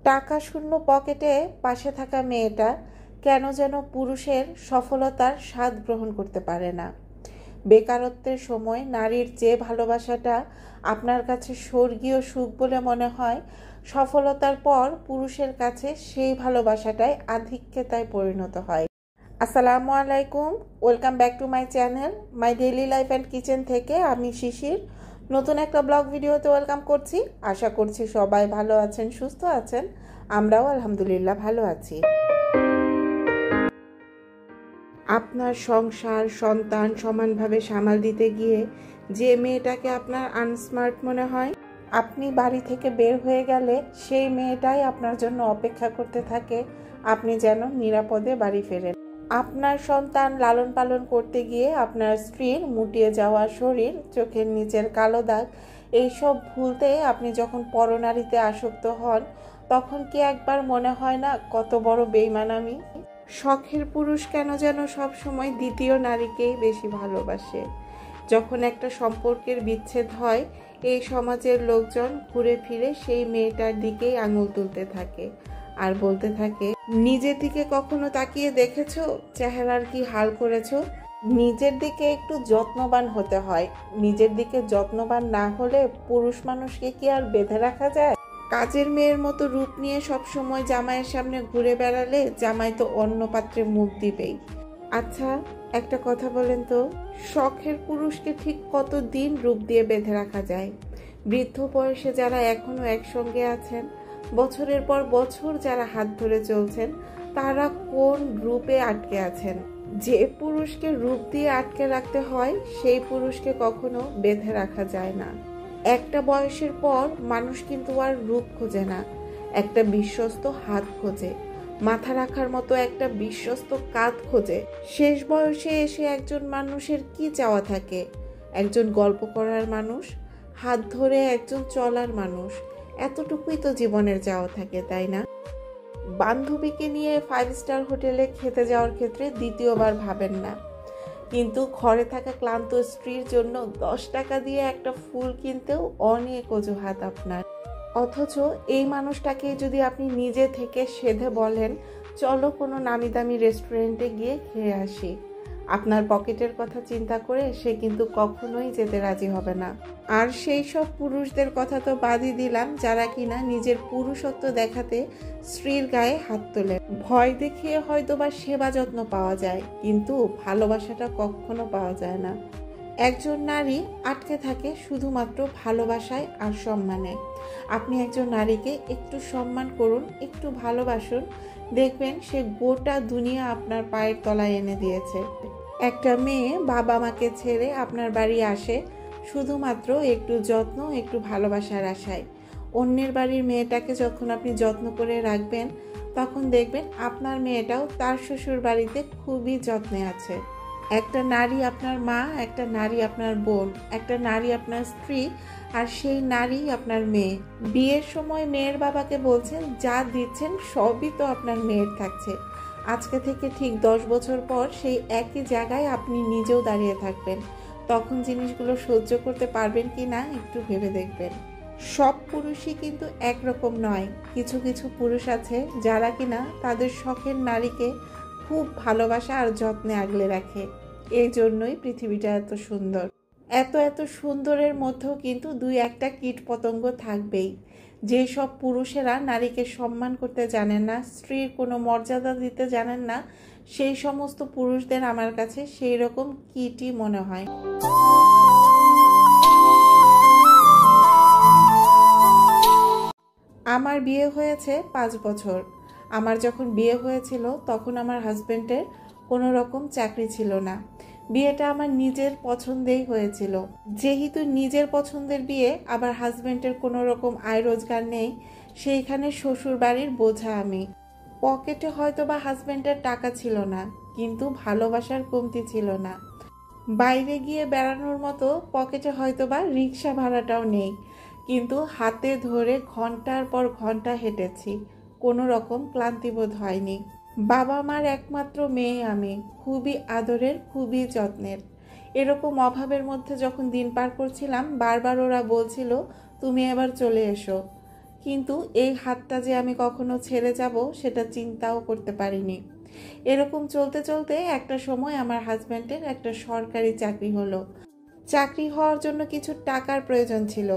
টাকা শূন্য পকেটে পাশে থাকা মেয়েটা কেন যেন পুরুষের সফলতার স্বাদ গ্রহণ করতে পারে না। বেকারত্বের সময় নারীর যে ভালোবাসাটা আপনার কাছে স্বর্গীয় সুখ বলে মনে হয়, সফলতার পর পুরুষের কাছে সেই ভালোবাসাটাই আধিক্যতায় পরিণত হয়। আসসালামু আলাইকুম, welcome back to my channel my daily life and kitchen থেকে আমি শিশির নতুন একটা ব্লগ ভিডিওতে ওয়েলকাম করছি। আশা করছি সবাই ভালো আছেন, সুস্থ আছেন। আমরাও আলহামদুলিল্লাহ ভালো আছি। আপনার সংসার সন্তান সমানভাবে সামাল দিতে গিয়ে যে মেয়েটাকে আপনার আনস্মার্ট মনে হয়, আপনি বাড়ি থেকে বের হয়ে গেলে সেই মেয়েটাই আপনার জন্য অপেক্ষা করতে থাকে আপনি যেন নিরাপদে বাড়ি ফেরেন। আপনার সন্তান লালন পালন করতে গিয়ে আপনার স্ত্রীর মুটিয়ে যাওয়া শরীর, চোখের নিচের কালো দাগ, এইসব ভুলতে আপনি যখন পরনারীতে আসক্ত হন, তখন কি একবার মনে হয় না কত বড় বেইমান আমি? শখের পুরুষ কেন যেন সব সময় দ্বিতীয় নারীকেই বেশি ভালোবাসে। যখন একটা সম্পর্কের বিচ্ছেদ হয়, এই সমাজের লোকজন ঘুরে ফিরে সেই মেয়েটার দিকেই আঙুল তুলতে থাকে আর বলতে থাকে, নিজের দিকে কখনো তাকিয়ে দেখেছো চেহারার কি হাল করেছো? নিজের দিকে একটু যত্নবান হতে হয়। নিজের দিকে যত্নবান না হলে পুরুষ মানুষকে কি আর বেঁধে রাখা যায়? কাজের মেয়ের মতো রূপ নিয়ে সবসময় জামাইয়ের সামনে ঘুরে বেড়ালে জামাই তো অন্য পাত্রে মুখ দিবেই। আচ্ছা, একটা কথা বলেন তো, শখের পুরুষকে ঠিক কতদিন রূপ দিয়ে বেঁধে রাখা যায়? বৃদ্ধ বয়সে যারা এখনো একসঙ্গে আছেন, বছরের পর বছর যারা হাত ধরে চলছেন, তারা কোন রূপে আটকে আছেন? যে পুরুষকে রূপ দিয়ে আটকে রাখতে হয়, সেই পুরুষকে কখনো বেঁধে রাখা যায় না। একটা বয়সের পর মানুষ কিন্তু আর রূপ খোঁজে না, একটা বিশ্বস্ত হাত খোঁজে, মাথা রাখার মতো একটা বিশ্বস্ত কাঁধ খোঁজে। শেষ বয়সে এসে একজন মানুষের কি চাওয়া থাকে? একজন গল্প করার মানুষ, হাত ধরে একজন চলার মানুষ, এতটুকুই তো জীবনের চাওয়া থাকে, তাই না? বান্ধবীকে নিয়ে 5 স্টার হোটেলে খেতে যাওয়ার ক্ষেত্রে দ্বিতীয়বার ভাবেন না, কিন্তু ঘরে থাকা ক্লান্ত স্ত্রীর জন্য 10 টাকা দিয়ে একটা ফুল কিনতেও অনেক অজুহাত আপনার। অথচ এই মানুষটাকে যদি আপনি নিজে থেকে সেধে বলেন, চলো কোনো নামি দামি রেস্টুরেন্টে গিয়ে খেয়ে আসি, আপনার পকেটের কথা চিন্তা করে সে কিন্তু কখনোই যেতে রাজি হবে না। আর সেই সব পুরুষদের কথা তো বাদই দিলাম, যারা কিনা নিজের পুরুষত্ব দেখাতে স্ত্রীর গায়ে হাত তোলে। ভয় দেখিয়ে হয়তো বা সেবা যত্ন পাওয়া যায়, কিন্তু ভালোবাসাটা কখনো পাওয়া যায় না। একজন নারী আটকে থাকে শুধুমাত্র ভালোবাসায় আর সম্মানে। আপনি একজন নারীকে একটু সম্মান করুন, একটু ভালোবাসুন, দেখবেন সে গোটা দুনিয়া আপনার পায়ের তলায় এনে দিয়েছে। একটা মেয়ে বাবা মাকে ছেড়ে আপনার বাড়ি আসে শুধুমাত্র একটু যত্ন, একটু ভালোবাসার আশায়। অন্যের বাড়ির মেয়েটাকে যখন আপনি যত্ন করে রাখবেন, তখন দেখবেন আপনার মেয়েটাও তার শ্বশুর বাড়িতে খুবই যত্নে আছে। একটা নারী আপনার মা, একটা নারী আপনার বোন, একটা নারী আপনার স্ত্রী, আর সেই নারী আপনার মেয়ে। বিয়ের সময় মেয়ের বাবাকে বলছেন, যা দিচ্ছেন সবই তো আপনার মেয়ের থাকছে। আজকে থেকে ঠিক 10 বছর পর সেই একই জায়গায় আপনি নিজেও দাঁড়িয়ে থাকবেন। তখন জিনিসগুলো সহ্য করতে পারবেন কি না একটু ভেবে দেখবেন। সব পুরুষই কিন্তু একরকম নয়। কিছু কিছু পুরুষ আছে যারা কিনা তাদের শখের নারীকে খুব ভালোবাসা আর যত্নে আগলে রাখে। এই জন্যই পৃথিবীটা এত সুন্দর। এত সুন্দরের মধ্যেও কিন্তু 2-1টা কীট পতঙ্গ থাকবেই। যেসব পুরুষেরা নারীকে সম্মান করতে জানেন না, স্ত্রীর কোনো মর্যাদা দিতে জানেন না, সেই সমস্ত পুরুষদের আমার কাছে সেই রকম কীটই মনে হয়। আমার বিয়ে হয়েছে 5 বছর। আমার যখন বিয়ে হয়েছিল তখন আমার হাজবেন্ডের কোনো রকম চাকরি ছিল না। বিয়েটা আমার নিজের পছন্দেই হয়েছিল। যেহেতু নিজের পছন্দের বিয়ে, আবার হাজবেন্ডের কোনো রকম আয় রোজগার নেই, সেইখানে শ্বশুর বাড়ির বোঝা আমি। পকেটে হয়তো বা হাজবেন্ডের টাকা ছিল না, কিন্তু ভালোবাসার কমতি ছিল না। বাইরে গিয়ে বেড়ানোর মতো পকেটে হয়তো বা রিক্সা ভাড়াটাও নেই, কিন্তু হাতে ধরে ঘন্টার পর ঘন্টা হেঁটেছি, কোনো রকম ক্লান্তিবোধ হয়নি। বাবা মার একমাত্র মেয়ে আমি, খুবই আদরের, খুবই যত্নের। এরকম অভাবের মধ্যে যখন দিন পার করছিলাম, বারবার ওরা বলছিল, তুমি এবার চলে এসো। কিন্তু এই হাতটা যে আমি কখনো ছেড়ে যাব সেটা চিন্তাও করতে পারিনি। এরকম চলতে চলতে একটা সময় আমার হাজব্যান্ডের একটা সরকারি চাকরি হলো। চাকরি হওয়ার জন্য কিছু টাকার প্রয়োজন ছিল।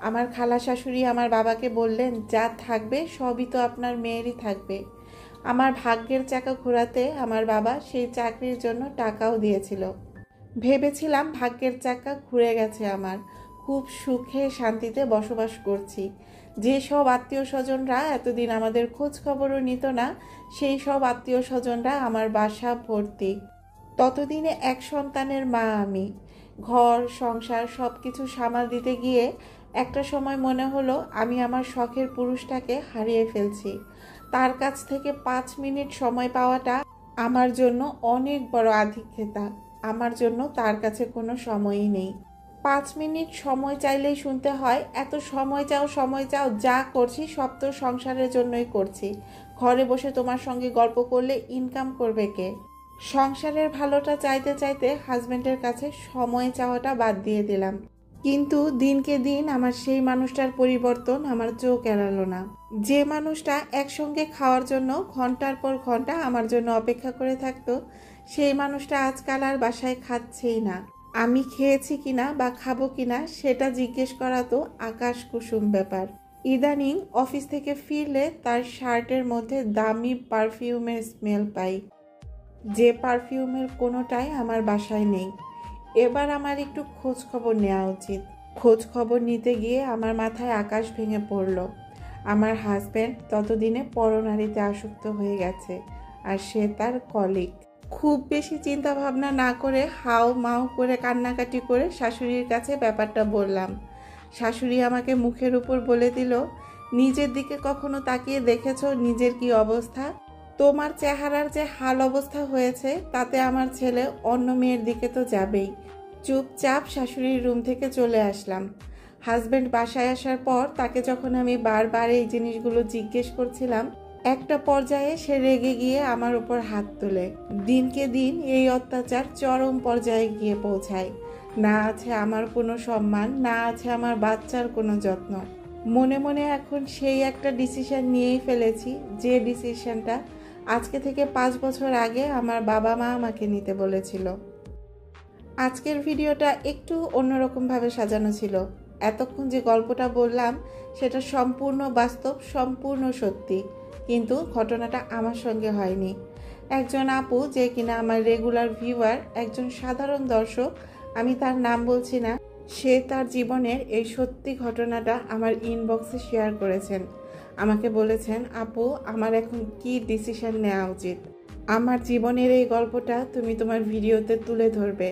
আমার খালা শাশুড়ি আমার বাবাকে বললেন, যা থাকবে সবই তো আপনার মেয়েরই থাকবে। আমার ভাগ্যের চাকা ঘোরাতে আমার বাবা সেই চাকরির জন্য টাকাও দিয়েছিল। ভেবেছিলাম ভাগ্যের চাকা ঘুরে গেছে, আমার খুব সুখে শান্তিতে বসবাস করছি। যেসব আত্মীয় স্বজনরা এতদিন আমাদের খোঁজ খবরও নিত না, সেই সব আত্মীয় স্বজনরা আমার বাসা ভর্তি। ততদিনে এক সন্তানের মা আমি। ঘর সংসার সব কিছু সামাল দিতে গিয়ে একটা সময় মনে হলো আমি আমার শখের পুরুষটাকে হারিয়ে ফেলছি। তার কাছ থেকে 5 মিনিট সময় পাওয়াটা আমার জন্য অনেক বড় আধিক্যতা। আমার জন্য তার কাছে কোনো সময়ই নেই। 5 মিনিট সময় চাইলেই শুনতে হয়, এত সময় চাও সময় চাও, যা করছি সব তো সংসারের জন্যই করছি। ঘরে বসে তোমার সঙ্গে গল্প করলে ইনকাম করবে কে? সংসারের ভালোটা চাইতে চাইতে হাজবেন্ডের কাছে সময় চাওয়াটা বাদ দিয়ে দিলাম। কিন্তু দিনকে দিন আমার সেই মানুষটার পরিবর্তন আমার চোখ এড়ালো না। যে মানুষটা একসঙ্গে খাওয়ার জন্য ঘন্টার পর ঘন্টা আমার জন্য অপেক্ষা করে থাকতো, সেই মানুষটা আজকাল আর বাসায় খাচ্ছেই না। আমি খেয়েছি কিনা বা খাবো কিনা সেটা জিজ্ঞেস করা তো আকাশ কুসুম ব্যাপার। ইদানিং অফিস থেকে ফিরলে তার শার্টের মধ্যে দামি পারফিউমের স্মেল পাই, যে পারফিউমের কোনোটাই আমার বাসায় নেই। এবার আমার একটু খোঁজ খবর নেওয়া উচিত। খোঁজ খবর নিতে গিয়ে আমার মাথায় আকাশ ভেঙে পড়ল। আমার হাজব্যান্ড ততদিনে পরনারীতে আসক্ত হয়ে গেছে, আর সে তার কলিগ। খুব বেশি চিন্তা ভাবনা না করে হাও মাও করে কান্নাকাটি করে শাশুড়ির কাছে ব্যাপারটা বললাম। শাশুড়ি আমাকে মুখের উপর বলে দিল, নিজের দিকে কখনো তাকিয়ে দেখেছো নিজের কি অবস্থা? তোমার চেহারার যে হাল অবস্থা হয়েছে তাতে আমার ছেলে অন্য মেয়ের দিকে তো যাবেই। চুপচাপ শাশুড়ির রুম থেকে চলে আসলাম। হাজব্যান্ড বাসায় আসার পর তাকে যখন আমি বারবার এই জিনিসগুলো জিজ্ঞেস করছিলাম, একটা পর্যায়ে সে রেগে গিয়ে আমার উপর হাত তোলে। দিনকে দিন এই অত্যাচার চরম পর্যায়ে গিয়ে পৌঁছায়। না আছে আমার কোনো সম্মান, না আছে আমার বাচ্চার কোনো যত্ন। মনে মনে এখন সেই একটা ডিসিশন নিয়েই ফেলেছি, যে ডিসিশনটা আজকে থেকে 5 বছর আগে আমার বাবা মা আমাকে নিতে বলেছিল। আজকের ভিডিওটা একটু অন্যরকমভাবে সাজানো ছিল। এতক্ষণ যে গল্পটা বললাম সেটা সম্পূর্ণ বাস্তব, সম্পূর্ণ সত্যি, কিন্তু ঘটনাটা আমার সঙ্গে হয়নি। একজন আপু, যে কিনা আমার রেগুলার ভিউয়ার, একজন সাধারণ দর্শক, আমি তার নাম বলছি না, সে তার জীবনের এই সত্যি ঘটনাটা আমার ইনবক্সে শেয়ার করেছেন। আমাকে বলেছেন, আপু আমার এখন কি ডিসিশন নেওয়া উচিত? আমার জীবনের এই গল্পটা তুমি তোমার ভিডিওতে তুলে ধরবে,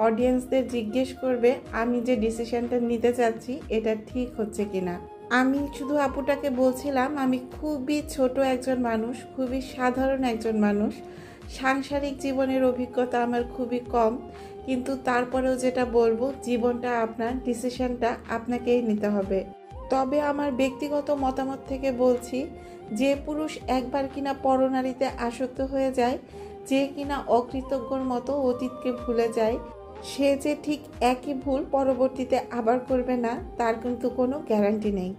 অডিয়েন্সদের জিজ্ঞেস করবে আমি যে ডিসিশনটা নিতে চাচ্ছি এটা ঠিক হচ্ছে কিনা। আমি শুধু আপুটাকে বলছিলাম, আমি খুবই ছোট একজন মানুষ, খুবই সাধারণ একজন মানুষ, সাংসারিক জীবনের অভিজ্ঞতা আমার খুবই কম, কিন্তু তারপরেও যেটা বলবো, জীবনটা আপনার, ডিসিশনটা আপনাকেই নিতে হবে। তবে আমার ব্যক্তিগত মতামত থেকে বলছি, যে পুরুষ একবার কিনা পরনারীতে আসক্ত হয়ে যায়, যে কিনা অকৃতজ্ঞর মতো অতীতকে ভুলে যায়, সে যে ঠিক একই ভুল পরবর্তীতে আবার করবে না তার কিন্তু কোনো গ্যারান্টি নেই।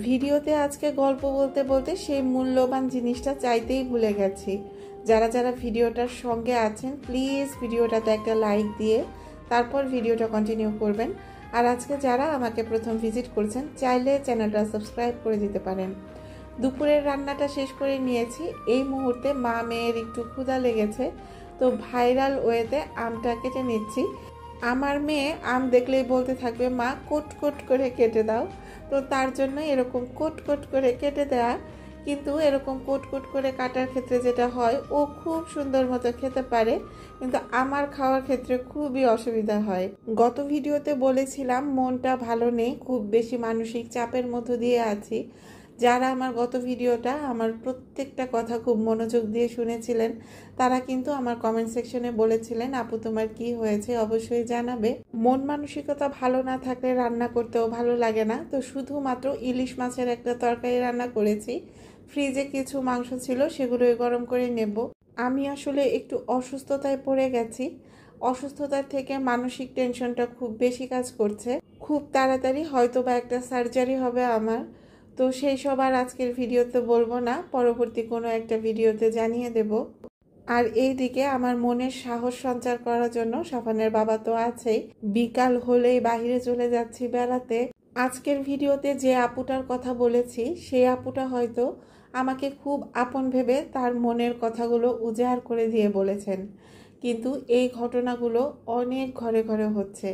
ভিডিওতে আজকে গল্প বলতে বলতে সেই মূল্যবান জিনিসটা চাইতেই ভুলে গেছি। যারা যারা ভিডিওটার সঙ্গে আছেন প্লিজ ভিডিওটাতে একটা লাইক দিয়ে তারপর ভিডিওটা কন্টিনিউ করবেন। আর আজকে যারা আমাকে প্রথম ভিজিট করছেন চাইলে চ্যানেলটা সাবস্ক্রাইব করে দিতে পারেন। দুপুরের রান্নাটা শেষ করে নিয়েছি। এই মুহূর্তে মা মেয়ের একটু ক্ষুধা লেগেছে, তো ভাইরাল ওয়েতে আমটা কেটে নিচ্ছি। আমার মেয়ে আম দেখলেই বলতে থাকবে, মা কোট কোট করে কেটে দাও। তো তার জন্য এরকম কোট কোট করে কেটে দেওয়া, কিন্তু এরকম কোট কোট করে কাটার ক্ষেত্রে যেটা হয়, ও খুব সুন্দর মতো খেতে পারে, কিন্তু আমার খাওয়ার ক্ষেত্রে খুবই অসুবিধা হয়। গত ভিডিওতে বলেছিলাম মনটা ভালো নেই, খুব বেশি মানসিক চাপের মধ্য দিয়ে আছি। যারা আমার গত ভিডিওটা আমার প্রত্যেকটা কথা খুব মনোযোগ দিয়ে শুনেছিলেন তারা কিন্তু আমার কমেন্ট সেকশনে বলেছিলেন, আপু তোমার কি হয়েছে অবশ্যই জানাবে। মন মানসিকতা ভালো না থাকলে রান্না করতেও ভালো লাগে না। তো শুধুমাত্র ইলিশ মাছের একটা তরকারি রান্না করেছি। ফ্রিজে কিছু মাংস ছিল, সেগুলোই গরম করে নেব। আমি আসলে একটু অসুস্থতায় পড়ে গেছি। অসুস্থতার থেকে মানসিক টেনশনটা খুব বেশি কাজ করছে। খুব তাড়াতাড়ি হয়তো বা একটা সার্জারি হবে আমার। তো সেই সব আর আজকের ভিডিওতে বলবো না, পরবর্তী কোনো একটা ভিডিওতে জানিয়ে দেব। আর এই দিকে আমার মনের সাহস সঞ্চার করার জন্য সাফানের বাবা তো আছেই, বিকাল হলেই বাইরে চলে যাচ্ছি বেড়াতে। আজকের ভিডিওতে যে আপুটার কথা বলেছি সেই আপুটা হয়তো আমাকে খুব আপন ভেবে তার মনের কথাগুলো উজাড় করে দিয়ে বলেছেন, কিন্তু এই ঘটনাগুলো অনেক ঘরে ঘরে হচ্ছে,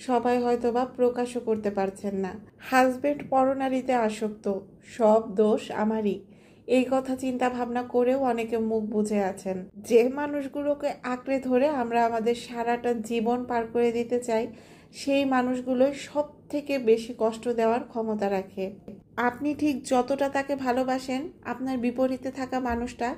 সবাই হয়তো বা প্রকাশও করতে পারছেন না। হাজবেন্ড পরনারীতে আসক্ত, সব দোষ আমারই, এই কথা চিন্তা ভাবনা করেও অনেকে মুখ বুজে আছেন। যে মানুষগুলোকে আঁকড়ে ধরে আমরা আমাদের সারাটা জীবন পার করে দিতে চাই, সেই মানুষগুলোই সব থেকে বেশি কষ্ট দেওয়ার ক্ষমতা রাখে। আপনি ঠিক যতটা তাকে ভালোবাসেন, আপনার বিপরীতে থাকা মানুষটা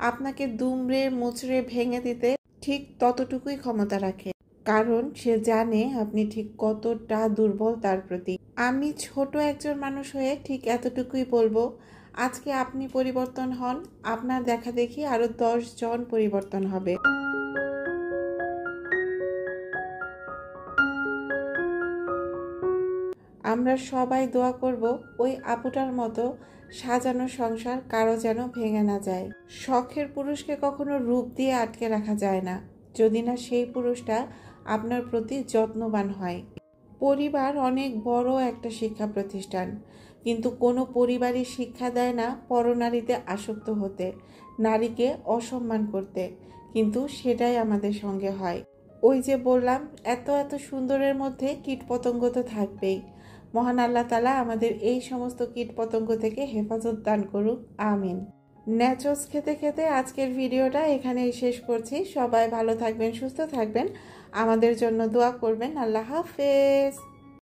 আপনাকে দুমড়ে মুচড়ে ভেঙে দিতে ঠিক ততটুকুই ক্ষমতা রাখে, কারণ সে জানে আপনি ঠিক কতটা দুর্বল তার প্রতি। আমি ছোট একজন মানুষ হয়ে ঠিক এতটুকুই বলবো, আজকে আপনি পরিবর্তন হন, আপনার দেখা দেখি আরো 10 জন পরিবর্তন হবে। আমরা সবাই দোয়া করব ওই আপুটার মতো সাজানো সংসার কারো যেন ভেঙে না যায়। শখের পুরুষকে কখনো রূপ দিয়ে আটকে রাখা যায় না, যদি না সেই পুরুষটা আপনার প্রতি যত্নবান হয়। পরিবার অনেক বড় একটা শিক্ষা প্রতিষ্ঠান, কিন্তু কোনো পরিবারই শিক্ষা দেয় না পরনারীতে আসক্ত হতে, নারীকে অসম্মান করতে, কিন্তু সেটাই আমাদের সঙ্গে হয়। ওই যে বললাম, এত এত সুন্দরের মধ্যে কীটপতঙ্গ তো থাকবেই। মহান আল্লাহ তাআলা আমাদের এই সমস্ত কীটপতঙ্গ থেকে হেফাজত দান করুক, আমিন। ন্যাচোস খেতে খেতে আজকের ভিডিওটা এখানেই শেষ করছি। সবাই ভালো থাকবেন, সুস্থ থাকবেন, আমাদের জন্য দোয়া করবেন। আল্লাহ হাফেজ।